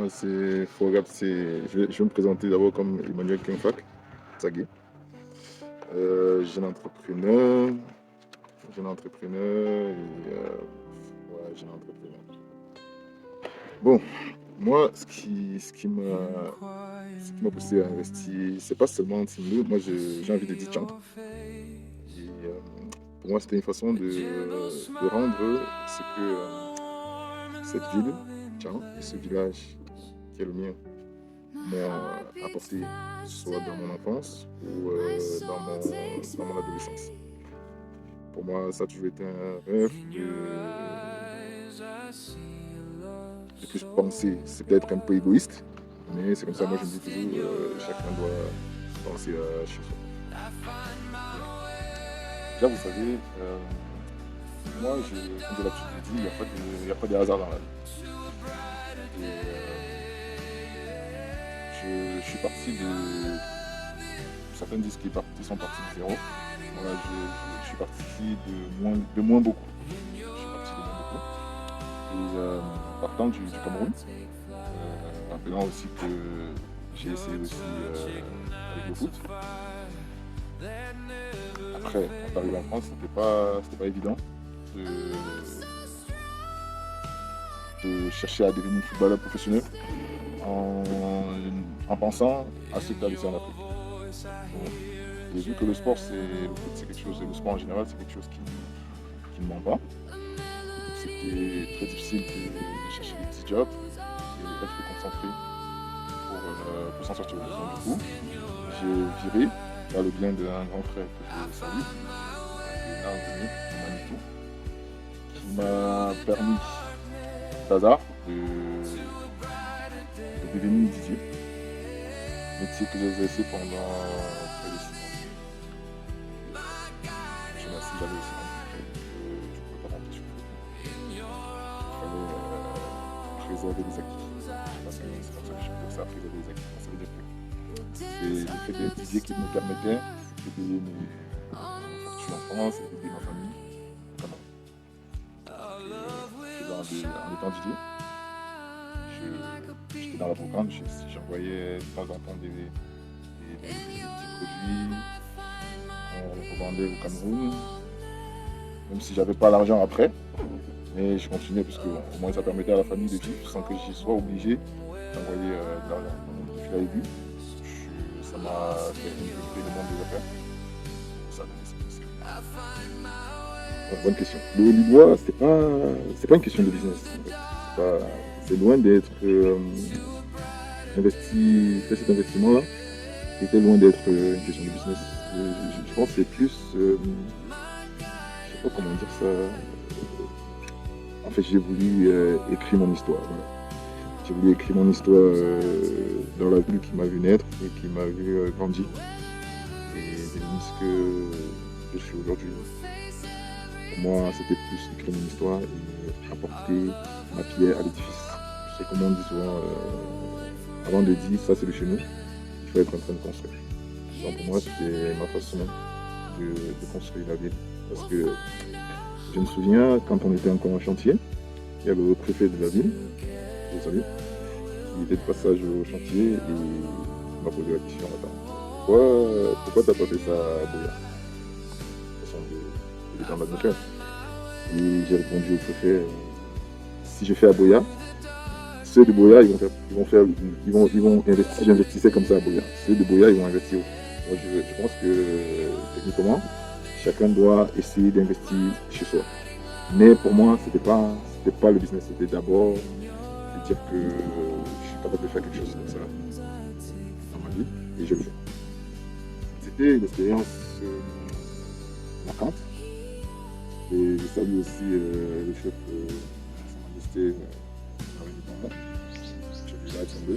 Moi, c'est Forgap, je vais me présenter d'abord comme Emmanuel Kingfak, Tsagé. Jeune entrepreneur, jeune entrepreneur et ouais, jeune entrepreneur. Bon, moi, ce qui m'a poussé à investir, c'est pas seulement Teamloop. Moi, j'ai envie de dire Tchan. Et pour moi, c'était une façon de rendre ce que cette ville, Tchan, et ce village qui est le mien, m'ont apporté, que ce soit dans mon enfance ou dans mon adolescence. Pour moi, ça a toujours été un rêve de plus penser. C'est peut-être un peu égoïste, mais c'est comme ça, moi je me dis toujours, chacun doit penser chez soi. Déjà, vous savez, moi, comme j'ai l'habitude de dire, il n'y a pas de hasard dans la vie. Et je suis parti de... Certains disent qu'ils sont partis de zéro. Moi, je suis parti de moins beaucoup. Je suis parti de moins beaucoup. Et partant du Cameroun, rappelant aussi que j'ai essayé aussi avec le foot. Après, quand arrivé en France, c'était pas évident de chercher à devenir footballeur professionnel en pensant à ce que tu as laissé en Afrique. Donc, et vu que le foot, c'est quelque chose, le sport en général, c'est quelque chose qui ne ment pas. C'était très difficile de chercher des petits jobs et d'être concentré pour s'en sortir. Donc, du coup, j'ai viré vers le bien d'un grand frère que je salue, Manitou, qui m'a permis, hasard, de devenir DJ, métier que j'ai exercé pendant près de 6 ans. Je m'assise, j'avais aussi compris que je ne pouvais pas rentrer sur le foot. Il fallait préserver les acquis. C'est comme ça que je peux ça, préserver les acquis. Ça veut dire que c'est le fait d'être DJ qui me permettait de payer mes fortunes en France et d'aider ma famille. En étant DJ, j'étais dans la programme, j'envoyais de temps en temps des petits produits qu'on revendait au Cameroun, même si j'avais pas l'argent après, mais je continuais parce que au moins ça permettait à la famille de vivre sans que j'y sois obligé d'envoyer de l'argent. Donc, depuis le début, ça m'a fait intégrer le monde des affaires. Ça bonne question. Le Lillois, c'est pas une question de business. En fait. C'est loin d'être investi, fait cet investissement-là, c'était loin d'être une question de business. Je pense que c'est plus, je sais pas comment dire ça. En fait, j'ai voulu écrire mon histoire. Voilà. J'ai voulu écrire mon histoire dans la ville qui m'a vu naître et qui m'a vu grandir et devenir ce que je suis aujourd'hui. Pour moi, c'était plus écrire mon histoire et apporter ma pierre à l'édifice. C'est comme on dit souvent, avant de dire ça c'est le chez nous, il faut être en train de construire. Donc pour moi, c'était ma façon de construire la ville. Parce que je me souviens, quand on était encore en chantier, il y avait le préfet de la ville, je salue, qui était de passage au chantier et il m'a posé la question, attends, pourquoi t'as pas fait ça à Boya? De toute façon, il était en bas de mon cœur. Et j'ai répondu au préfet, si je fais à Boya, ceux de Boya, ils vont investir, si j'investissais comme ça à Boya, ceux de Boya, ils vont investir. Moi, je pense que, techniquement, chacun doit essayer d'investir chez soi. Mais pour moi, c'était pas le business, c'était d'abord de dire que je suis capable de faire quelque chose comme ça dans ma vie, et je le fais. C'était une expérience marquante. Et je salue aussi le chef de Sa Majesté Marie Dupont, chef du village Sambé,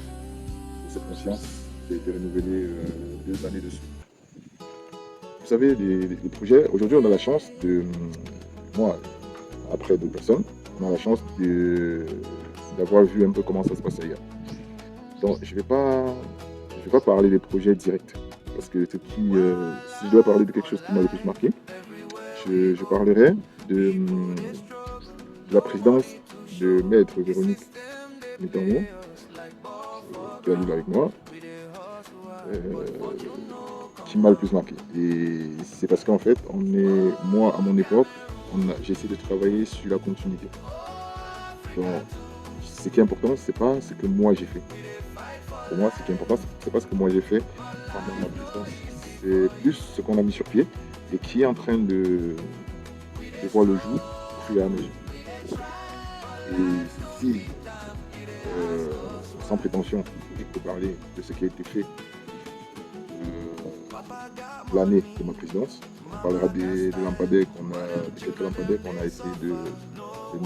pour cette conscience qui a été renouvelée 2 années dessus. Vous savez, les projets, aujourd'hui on a la chance moi, après 2 personnes, on a la chance d'avoir vu un peu comment ça se passait hier. Donc je vais pas parler des projets directs, parce que si je dois parler de quelque chose qui m'a le plus marqué, je parlerai de la présidence de Maître Véronique Mitterrand qui a livré avec moi, qui m'a le plus marqué. Et c'est parce qu'en fait, moi, à mon époque, j'ai essayé de travailler sur la continuité. Donc, ce qui est important, c'est pas ce que moi j'ai fait. Pour moi, ce qui est important, c'est pas ce que moi j'ai fait pendant ma existence. C'est plus ce qu'on a mis sur pied et qui est en train de voir le jour au fur et à mesure. Et si, sans prétention, je peux parler de ce qui a été fait l'année de ma présidence, on parlera des lampadaires de quelques lampadaires qu'on a essayé de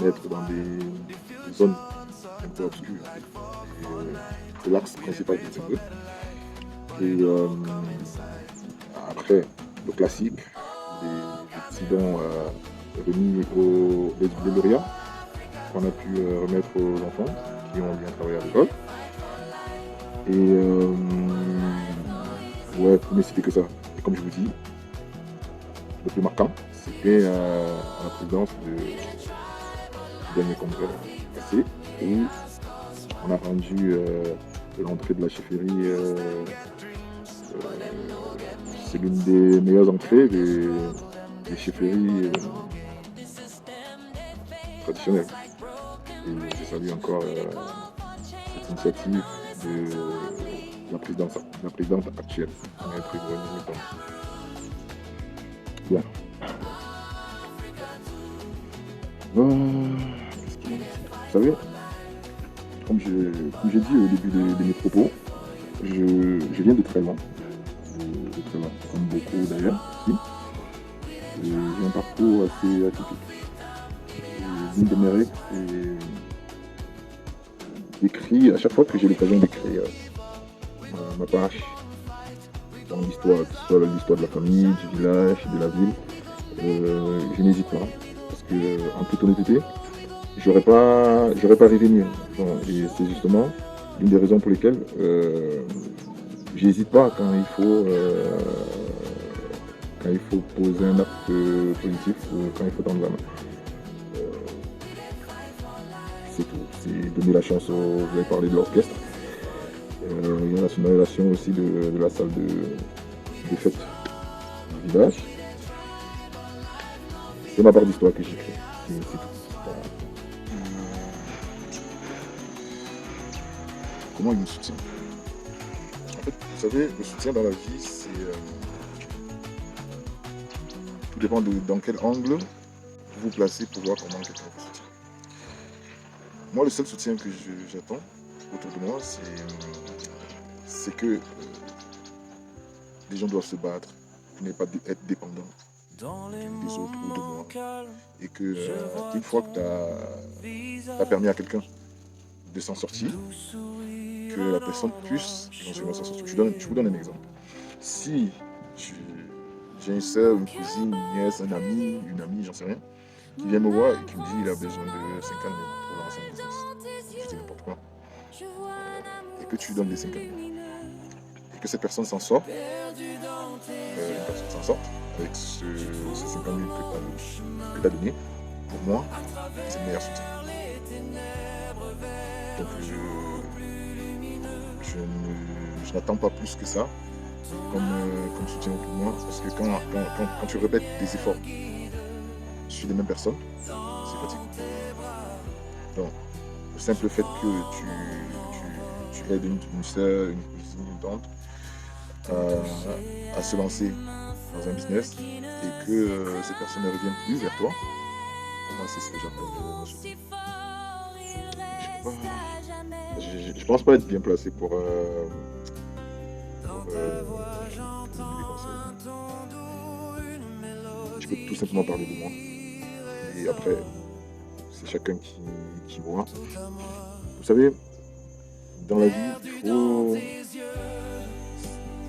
mettre dans des zones un peu obscures. C'est l'axe principal de ce jeu. Et après, le classique, des accidents remis les lauréats qu'on a pu remettre aux enfants qui ont bien travaillé à l'école. Et ouais, pour ne citer que ça. Et comme je vous dis, le plus marquant, c'était la présidence du dernier congrès passé où on a rendu l'entrée de la chefferie. C'est l'une des meilleures entrées des chefferies traditionnelles. Et je salue encore cette initiative de la présidente actuelle, Maître Véronique Mitton. Bien. Vous savez, comme j'ai dit au début de mes propos, je viens de très loin. Comme beaucoup d'ailleurs aussi. J'ai un parcours assez atypique. L'une de mes règles, c'est d'écrire, à chaque fois que j'ai l'occasion d'écrire ma page dans l'histoire, que ce soit l'histoire de la famille, du village, de la ville, je n'hésite pas. Parce que, en toute honnêteté, j'aurais pas rêvé mieux. Et c'est justement l'une des raisons pour lesquelles j'hésite pas quand il faut poser un acte positif ou quand il faut tendre la main. C'est tout. C'est donner la chance vous avez parlé de l'orchestre. Il y a la sonorisation aussi de la salle de fête du village. C'est ma part d'histoire que j'écris. C'est tout. Comment il me soutient? En fait, vous savez, le soutien dans la vie, c'est tout dépend dans quel angle vous vous placez pour voir comment quelqu'un vous soutient. Moi, le seul soutien que j'attends autour de moi, c'est que les gens doivent se battre pour ne pas être dépendants des autres ou de moi. Et que une fois que tu as permis à quelqu'un de s'en sortir, que la personne puisse éventuellement s'en sortir. Je vous donne un exemple. Si j'ai une soeur, une cousine, une nièce, un ami, une amie, j'en sais rien, qui vient me voir et qui me dit qu'il a besoin de 50 000 pour lancer un business, je dis n'importe quoi, et que tu lui donnes les 50 000, et que cette personne s'en sort, avec ces 50 000 que tu as donné, pour moi, c'est le meilleur soutien. Donc je n'attends pas plus que ça comme soutien pour moi, parce que quand tu répètes des efforts sur les mêmes personnes, c'est fatigant. Donc, le simple fait que tu aides une soeur, une cousine, une tante à se lancer dans un business et que ces personnes ne reviennent plus vers toi, pour moi, c'est ce que j'appelle le soutien. Je pense pas être bien placé pour donner des conseils. Je peux tout simplement parler de moi. Et après, c'est chacun qui voit. Vous savez, dans la vie, il faut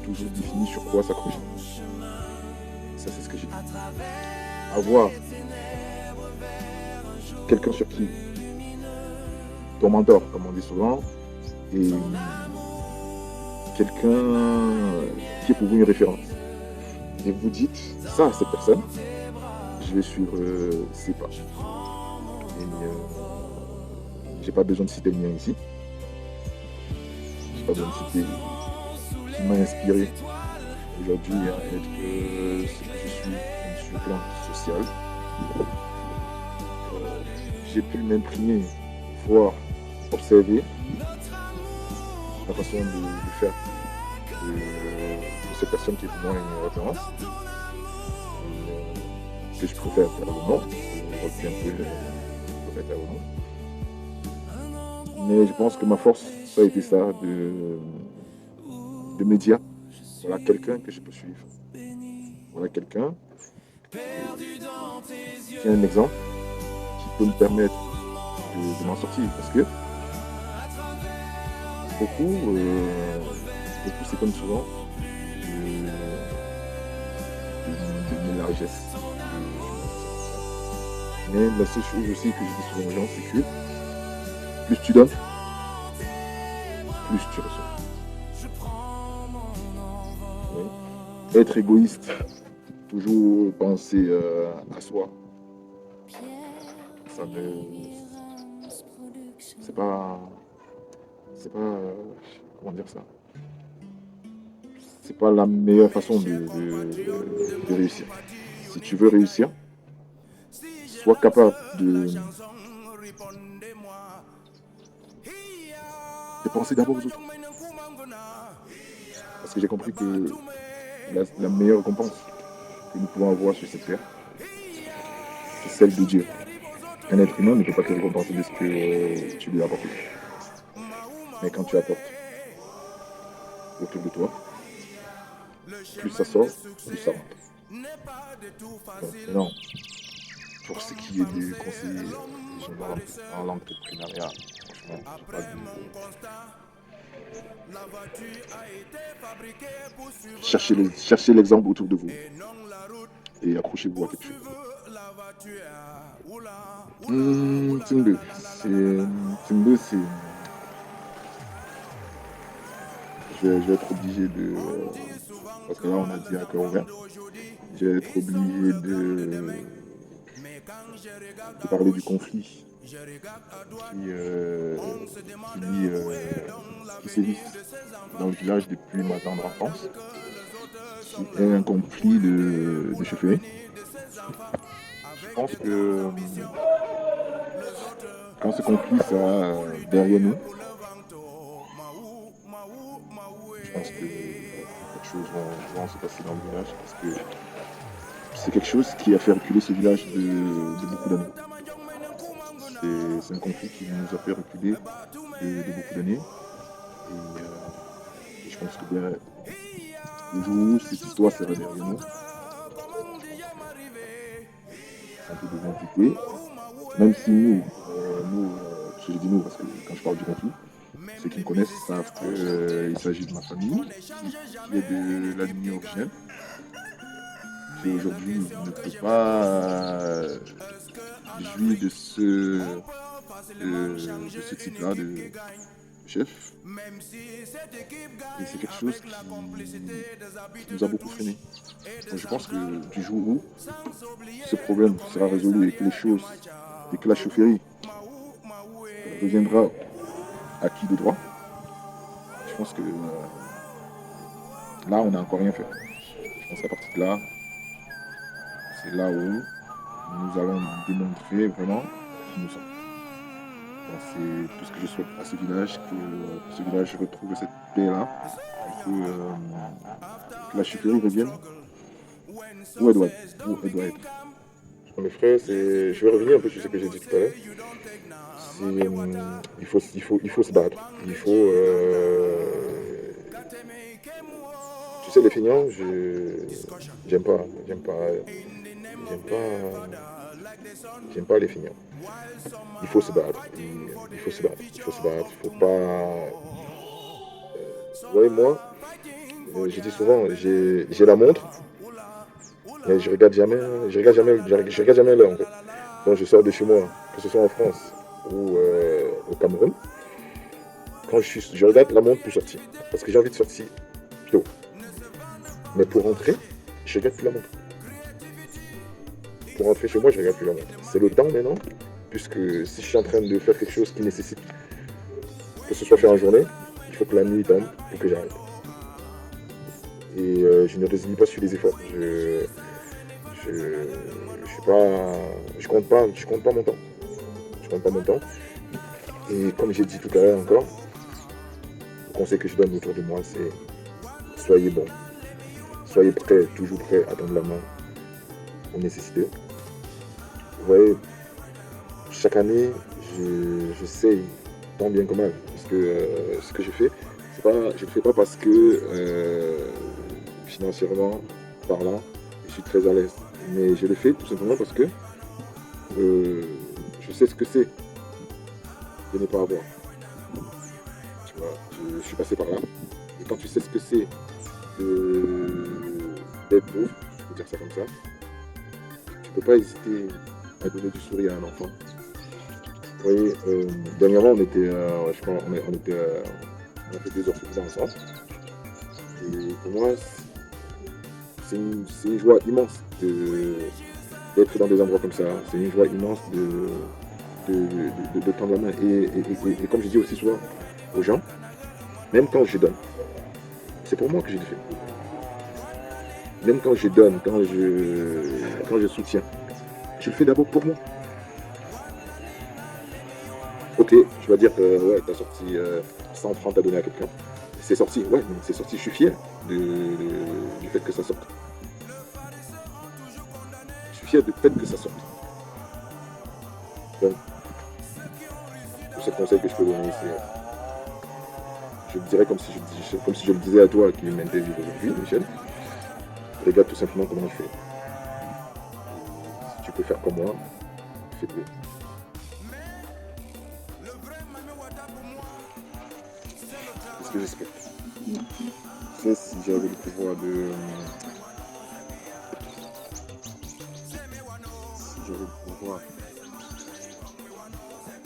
toujours définir sur quoi s'accrocher. Ça, c'est ce que j'ai dit. Avoir quelqu'un sur qui, ton mentor, comme on dit souvent, et quelqu'un qui est pour vous une référence. Et vous dites, ça, à cette personne, je vais suivre ses pas. Et j'ai pas besoin de citer le mien ici. d'adversité qui m'a inspiré aujourd'hui à être ce que je suis sur le plan social. J'ai pu m'imprégner, voir, observer la façon de faire de cette personne qui est pour moi une référence, que je préfère faire le nom, je retiens un peu je préfère faire le nom. Mais je pense que ma force, ça a été ça, de me dire, voilà quelqu'un que je peux suivre. Voilà quelqu'un qui a un exemple, qui peut me permettre de m'en sortir. Parce que beaucoup s'étonnent souvent de mes largesses. Mais la seule chose aussi que je dis souvent aux gens, c'est que plus tu donnes, plus tu reçois. Oui. Être égoïste, toujours penser à soi, ça ne... C'est pas... Comment dire ça? C'est pas la meilleure façon de réussir. Si tu veux réussir, sois capable de penser d'abord aux autres. Parce que j'ai compris que la meilleure récompense que nous pouvons avoir sur cette terre, c'est celle de Dieu. Un être humain ne peut pas te récompenser de ce que tu lui as apporté. Mais quand tu apportes autour de toi, plus ça sort, plus ça rentre. Donc, non. Pour ce qui est du conseiller en l'entrepreneuriat, franchement, j'ai pas de... Cherchez l'exemple autour de vous et accrochez-vous à quelque chose. Team 2, c'est... Je vais être obligé de... parce que là, on a dit à cœur ouvert. Je vais être obligé de parler du conflit qui sévit dans le village depuis ma tendre enfance, qui est un conflit de chefferie. Je pense que quand ce conflit sera derrière nous, je pense que quelque chose va se passer dans le village, parce que c'est quelque chose qui a fait reculer ce village de beaucoup d'années. C'est un conflit qui nous a fait reculer de beaucoup d'années. Et je pense que bien, le jour où cette histoire sera derrière nous, un peu de identité, même si nous, je dis nous parce que quand je parle du conflit, ceux qui me connaissent savent qu'il s'agit de ma famille, qui est de la lignée originelle, qui aujourd'hui ne peut pas jouir de ce type-là de chef. Et c'est quelque chose qui nous a beaucoup freiné. Donc je pense que du jour où ce problème sera résolu et que la chaufferie reviendra acquis de droit, je pense que là, on n'a encore rien fait. Je pense qu'à partir de là, c'est là où nous allons démontrer vraiment qui nous sommes. Donc, c'est tout ce que je souhaite à ce village, que ce village retrouve cette paix-là, que la chaufferie revienne où elle doit être. Mes frères, je vais revenir un peu sur ce que j'ai dit tout à l'heure. Il faut se battre. Il faut... Tu sais, les feignants, j'aime pas les feignants. Il faut se battre. Il faut pas... Vous voyez, moi, je dis souvent, j'ai la montre, mais je regarde jamais l'heure, en fait. Quand je sors de chez moi, que ce soit en France ou au Cameroun, quand je regarde la montre pour sortir, parce que j'ai envie de sortir tôt. Mais pour rentrer, je regarde plus la montre. Pour rentrer chez moi, je regarde plus la montre. C'est le temps maintenant, puisque si je suis en train de faire quelque chose qui nécessite que ce soit fait en journée, il faut que la nuit tombe pour que j'arrête. Et je ne résigne pas sur les efforts. Je suis pas, je compte pas mon temps. Je compte pas mon temps. Et comme j'ai dit tout à l'heure encore, le conseil que je donne autour de moi, c'est soyez bon. Soyez prêts, toujours prêts à tendre la main aux nécessités. Vous voyez, chaque année, j'essaye tant bien que mal. Parce que ce que je fais, je ne le fais pas parce que financièrement parlant, je suis très à l'aise. Mais je le fais tout simplement parce que je sais ce que c'est de ne pas avoir. Tu vois, je suis passé par là. Et quand tu sais ce que c'est d'être pauvre, je peux dire ça comme ça, tu peux pas hésiter à donner du sourire à un enfant. Vous voyez, dernièrement, on était, je crois, on a fait 2 heures sur ça ensemble. Et pour moi, c'est une joie immense d'être dans des endroits comme ça. C'est une joie immense de tendre la main. Et comme je dis aussi souvent aux gens, même quand je donne, c'est pour moi que je le fais. Même quand je donne, quand je soutiens, je le fais d'abord pour moi. Ok, tu vas dire que ouais, tu as sorti 100 francs, tu as donné à quelqu'un. C'est sorti, ouais, c'est sorti, je suis fier du fait que ça sorte. Je suis fier du fait que ça sorte. Donc, le seul conseil que je peux donner, c'est, je le dirais comme si je le disais à toi qui m'interviewe aujourd'hui, Michel, regarde tout simplement comment je fais. Si tu peux faire comme moi, fais-le. C'est ce que j'espère. C'est si j'avais le pouvoir de... Si j'avais le pouvoir...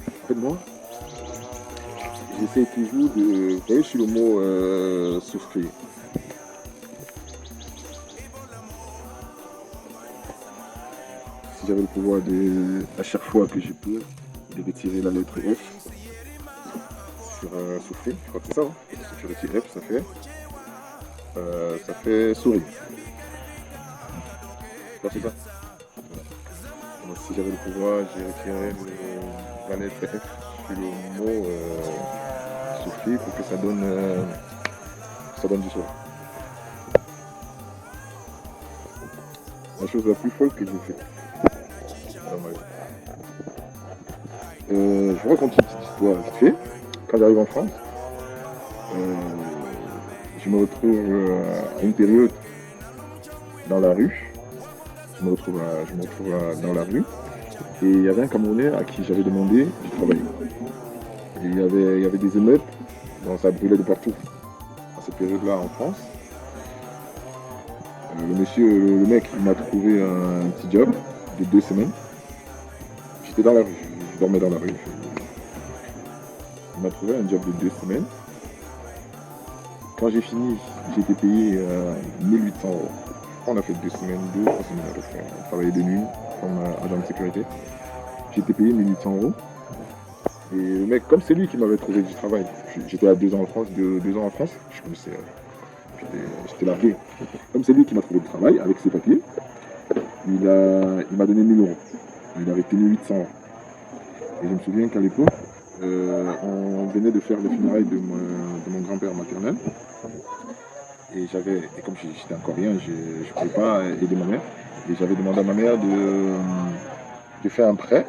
En fait, moi, j'essaie toujours de... Vous voyez, sur le mot souffrir. Si j'avais le pouvoir de, à chaque fois que je peux, de retirer la lettre F sur souffrir, je crois que c'est ça, hein. Si tu retires F, ça fait sourire. Je crois que c'est ça. Donc, si j'avais le pouvoir, je retirerais la lettre F sur le mot souffrir pour que ça donne du sourire. La chose la plus folle que j'ai faite. Je vous raconte une petite histoire vite fait. Quand j'arrive en France, je me retrouve à une période dans la rue. Je me retrouve dans la rue. Et il y avait un Camerounais à qui j'avais demandé du travail. Et il y avait des émeutes, donc ça brûlait de partout. À cette période-là en France, le mec, il m'a trouvé un petit job de 2 semaines. J'étais dans la rue, je dormais dans la rue. Il m'a trouvé un job de 2 semaines. Quand j'ai fini, j'ai été payé 1800 euros. On a fait 2 semaines, 2, 3 semaines à peu près. On travaillait de nuit comme agent de sécurité. J'ai été payé 1800 euros. Et le mec, comme c'est lui qui m'avait trouvé du travail, j'étais à 2 ans en France, 2 ans en France, je connaissais, j'étais largué. Comme c'est lui qui m'a trouvé du travail avec ses papiers, il m'a donné 1000 euros. Il avait tenu 800 euros. Et je me souviens qu'à l'époque, on venait de faire les funérailles de mon grand-père maternel. Et comme j'étais encore rien, je ne pouvais pas aider ma mère. Et j'avais demandé à ma mère de faire un prêt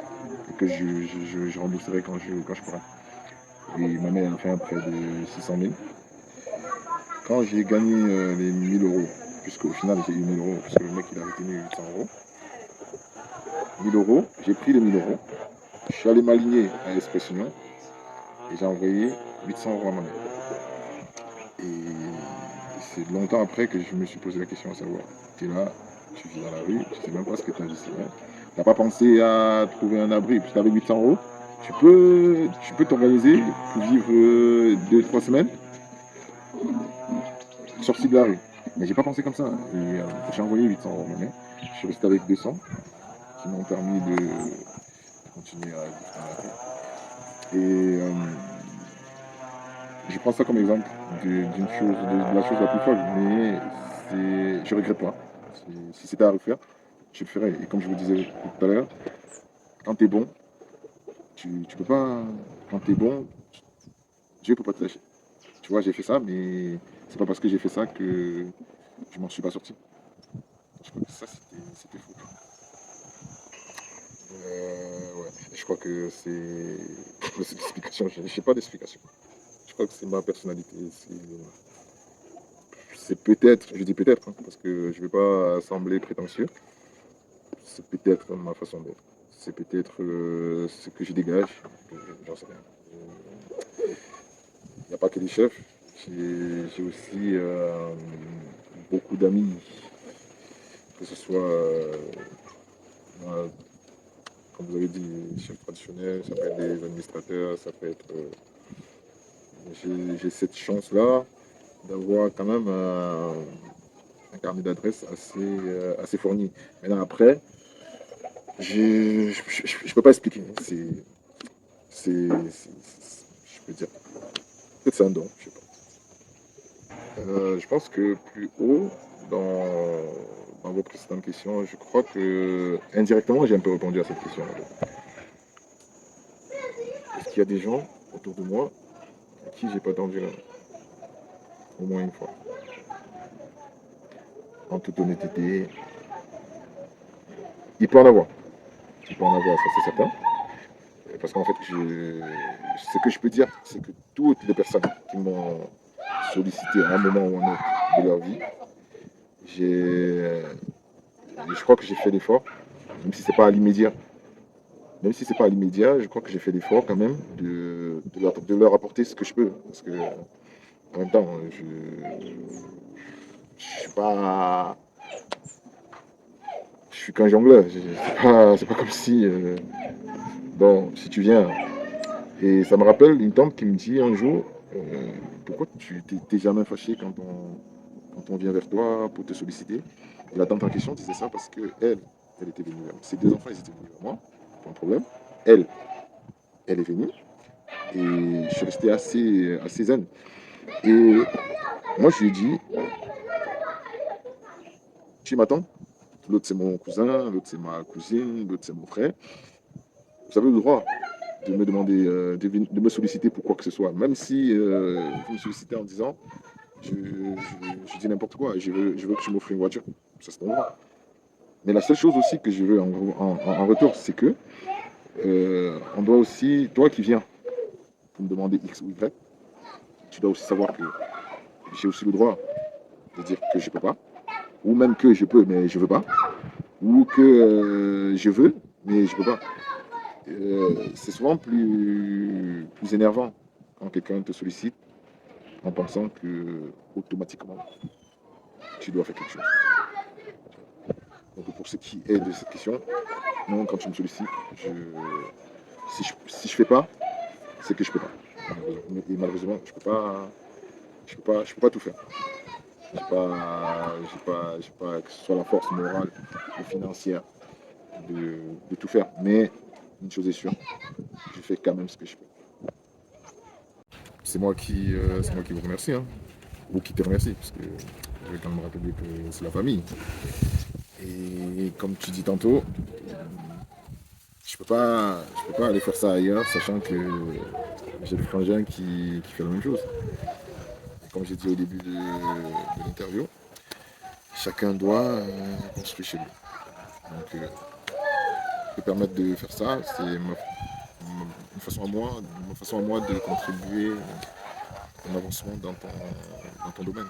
que je rembourserais quand je pourrais. Et ma mère a fait un prêt de 600 000. Quand j'ai gagné les 1000 euros, puisqu'au final j'ai eu 1000 euros, puisque le mec il a retenu 800 euros, 1000 euros, j'ai pris les 1000 euros, je suis allé m'aligner à Expression et j'ai envoyé 800 euros à ma mère. Et c'est longtemps après que je me suis posé la question à savoir, tu es là, tu vis dans la rue, tu sais même pas ce que tu as dit, c'est vrai. Tu n'as pas pensé à trouver un abri, puisque avec 800 euros, tu peux t'organiser pour vivre 2-3 semaines sorti de la rue. Mais j'ai pas pensé comme ça. Et j'ai envoyé 800 euros à ma mère. Je suis resté avec 200 qui m'ont permis de continuer à vivre dans la rue. Et je prends ça comme exemple d'une chose, de la chose la plus folle, mais je regrette pas. Si c'était à refaire, je le ferais. Et comme je vous disais tout à l'heure, quand tu es bon, tu peux pas. Quand tu es bon, Dieu peut pas te lâcher. Tu vois, j'ai fait ça, mais c'est pas parce que j'ai fait ça que je m'en suis pas sorti. Je crois que ça, c'était fou. Ouais. Je crois que c'est l'explication. Je n'ai pas d'explication. Je crois que c'est ma personnalité. C'est peut-être, je dis peut-être, hein, parce que je ne vais pas sembler prétentieux. C'est peut-être ma façon d'être. C'est peut-être ce que je dégage. J'en sais rien. Il n'y a pas que des chefs. J'ai aussi beaucoup d'amis, que ce soit, comme vous avez dit, chefs traditionnels, ça peut être des administrateurs, ça peut être. J'ai cette chance-là d'avoir quand même un carnet d'adresses assez fourni. Maintenant, après, je peux pas expliquer. Je peux dire. Peut-être c'est un don, je sais pas. Je pense que plus haut, dans vos précédentes questions, je crois que indirectement, j'ai un peu répondu à cette question. Est-ce qu'il y a des gens autour de moi à qui j'ai pas tendu la main? Au moins une fois. En toute honnêteté, il peut en avoir. Il peut en avoir, ça c'est certain. Parce qu'en fait, ce que je peux dire, c'est que toutes les personnes qui m'ont sollicité à un moment ou à un autre de leur vie, je crois que j'ai fait l'effort, même si c'est pas à l'immédiat. Même si c'est pas à l'immédiat, je crois que j'ai fait l'effort quand même de leur apporter ce que je peux. Parce que en même temps, je suis pas. Je suis qu'un jongleur. C'est pas comme si. Bon, si tu viens. Et ça me rappelle une tante qui me dit un jour, pourquoi tu t'es jamais fâché quand on vient vers toi pour te solliciter? Et la tante en question disait ça parce que elle était venue. Ses deux enfants, ils étaient venus vers moi, pas de problème. Elle, elle est venue. Et je suis resté assez zen. Et moi, je lui ai dit, tu m'attends? L'autre, c'est mon cousin, l'autre, c'est ma cousine, l'autre, c'est mon frère. Vous avez le droit de me demander, de me solliciter pour quoi que ce soit. Même si vous me sollicitez en disant, je dis n'importe quoi, je veux que tu m'offres une voiture. Ça, c'est ton droit. Mais la seule chose aussi que je veux en retour, c'est que on doit aussi, toi qui viens pour me demander X ou Y, tu dois aussi savoir que j'ai aussi le droit de dire que je peux pas, ou même que je peux mais je veux pas, ou que je veux mais je peux pas. C'est souvent plus énervant quand quelqu'un te sollicite en pensant que automatiquement tu dois faire quelque chose. Donc pour ce qui est de cette question, non, quand tu me sollicites, si je fais pas, c'est que je peux pas. Et malheureusement, je peux pas tout faire. J'ai pas que ce soit la force morale ou financière de tout faire. Mais une chose est sûre, je fais quand même ce que je peux. C'est moi qui vous remercie, hein, ou qui te remercie, parce que je vais quand même rappeler que c'est la famille. Et comme tu dis tantôt, je peux pas aller faire ça ailleurs, sachant que j'ai le frangin qui fait la même chose. Et comme j'ai dit au début de l'interview, chacun doit construire chez lui. Donc, me permettre de faire ça, c'est une façon à moi de contribuer à un avancement dans ton domaine.